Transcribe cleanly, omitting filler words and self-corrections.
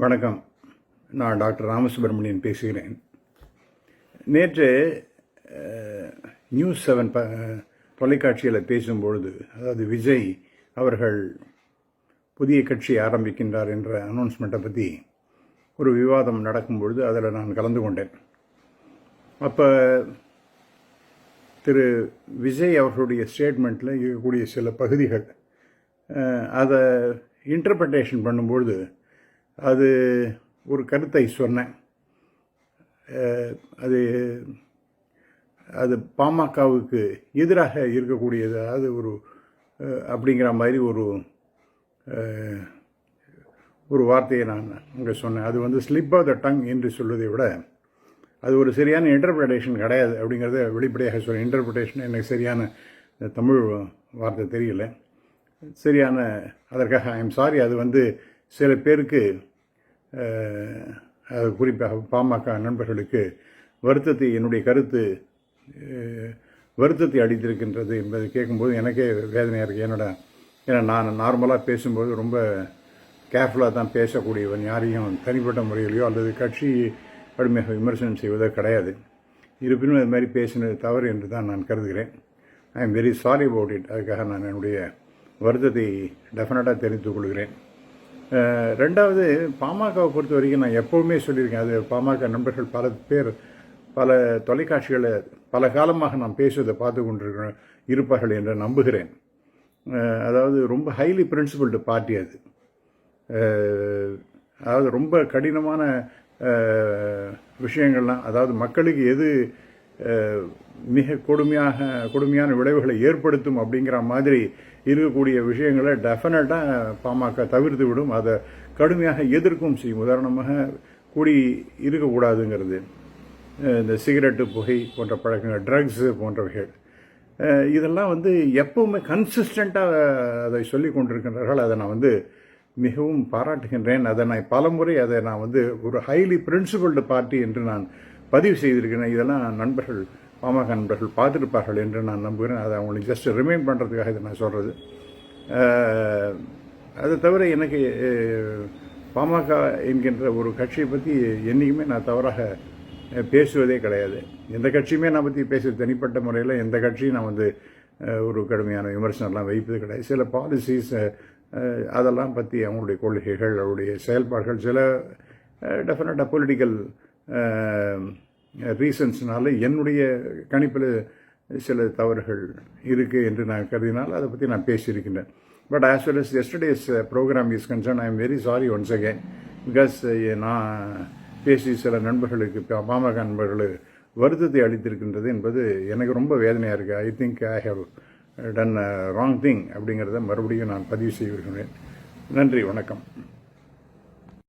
வணக்கம். நான் டாக்டர் ராமசுப்ரமணியன் பேசுகிறேன். நேற்று நியூஸ் 7 தொலைக்காட்சியில் பேசும்பொழுது, அதாவது விஜய் அவர்கள் புதிய கட்சி ஆரம்பிக்கின்றார் என்ற அனௌன்ஸ்மெண்ட்டை பற்றி ஒரு விவாதம் நடக்கும்பொழுது அதில் நான் கலந்து கொண்டேன். அப்போ திரு விஜய் அவர்களுடைய ஸ்டேட்மெண்ட்டில் இருக்கக்கூடிய சில பகுதிகள் அதை இன்டர்பிரட்டேஷன் பண்ணும்பொழுது அது ஒரு கருத்தை சொன்னேன். அது பாமகவுக்கு எதிராக இருக்கக்கூடியது, அதாவது அப்படிங்கிற மாதிரி ஒரு வார்த்தையை நான் அங்கே சொன்னேன். அது ஸ்லிப் ஆஃப் த டங் என்று சொல்வதை விட அது ஒரு சரியான இன்டர்பிரட்டேஷன் கிடையாது அப்படிங்கிறத வெளிப்படையாக சொல்கிறேன். இன்டர்பிரட்டேஷன் எனக்கு சரியான தமிழ் வார்த்தை தெரியல. சரியான அதற்காக ஐ எம் சாரி. அது சில பேருக்கு, குறிப்பாக பாமக நண்பர்களுக்கு என்னுடைய கருத்து வருத்தத்தை அளித்திருக்கின்றது என்பதை கேட்கும்போது எனக்கே வேதனையாக இருக்குது. ஏன்னா நான் நார்மலாக பேசும்போது ரொம்ப கேர்ஃபுல்லாக தான் பேசக்கூடியவன். யாரையும் தனிப்பட்ட முறையிலையோ அல்லது கட்சி கடுமையாக விமர்சனம் செய்வதோ கிடையாது. இருப்பினும் அது மாதிரி பேசினது தவறு என்று தான் நான் கருதுகிறேன். I am very sorry about it. அதுக்காக நான் என்னுடைய வருத்தத்தை டெஃபினட்டாக தெரிவித்துக் கொள்கிறேன். ரெண்டாவது, பாமகவை பொறுத்த வரைக்கும் நான் எப்போவுமே சொல்லியிருக்கேன், அது பாமக நண்பர்கள் பல பேர் பல தொலைக்காட்சிகளை பல காலமாக நான் பேசுவதை பார்த்து இருப்பார்கள் என்று நம்புகிறேன். அதாவது ரொம்ப ஹைலி பிரின்சிபல்டு பார்ட்டி அது. அதாவது ரொம்ப கடினமான விஷயங்கள்லாம், அதாவது மக்களுக்கு எது மிக கொடுமையான விளைவுகளை ஏற்படுத்தும் அப்படிங்கிற மாதிரி இருக்கக்கூடிய விஷயங்களை டெஃபினட்டாக பாமக தவிர்த்து விடும். அதை கடுமையாக எதிர்க்கும் செய்யும். உதாரணமாக கூடி இருக்கக்கூடாதுங்கிறது, இந்த சிகரெட்டு, புகை போன்ற பழக்கங்கள், ட்ரக்ஸு போன்றவைகள், இதெல்லாம் எப்பவுமே கன்சிஸ்டண்ட்டாக அதை சொல்லி கொண்டிருக்கின்றார்கள். அதை நான் மிகவும் பாராட்டுகின்றேன். அதை நான் பலமுறை நான் ஒரு ஹைலி பிரின்சிபல்டு பார்ட்டி என்று நான் பதிவு செய்திருக்கிறேன். இதெல்லாம் நண்பர்கள், பாமக நண்பர்கள் பார்த்துருப்பார்கள் என்று நான் நம்புகிறேன். அதை அவங்களுக்கு ஜஸ்ட் ரிமைண்ட் பண்ணுறதுக்காக இதை நான் சொல்கிறது. அதை தவிர எனக்கு பாமக என்கின்ற ஒரு கட்சியை பற்றி என்றைக்குமே நான் தவறாக பேசுவதே கிடையாது. எந்த கட்சியுமே நான் பற்றி பேசுவது தனிப்பட்ட முறையில் எந்த கட்சியும் நான் ஒரு கடுமையான விமர்சனம்லாம் வைப்பது கிடையாது. சில பாலிசிஸ் அதெல்லாம் பற்றி, அவங்களுடைய கொள்கைகள், அவருடைய செயல்பாடுகள், சில டெஃபினட்டாக பொலிட்டிக்கல் ரீசன்ஸ்னால என்னுடைய கணிப்பில் சில தவறுகள் இருக்குது என்று நான் கருதினால் அதை பற்றி நான் பேசியிருக்கின்றேன். But as well as yesterday's program is concerned, I am very sorry once again, because நான் பேசி சில நண்பர்களுக்கு, பாமக நண்பர்களுக்கு வருத்தத்தை அளித்திருக்கின்றது என்பது எனக்கு ரொம்ப வேதனையாக இருக்குது. I think I have done wrong thing அப்படிங்கிறத மறுபடியும் நான் பதிவு செய்திருக்கிறேன். நன்றி, வணக்கம்.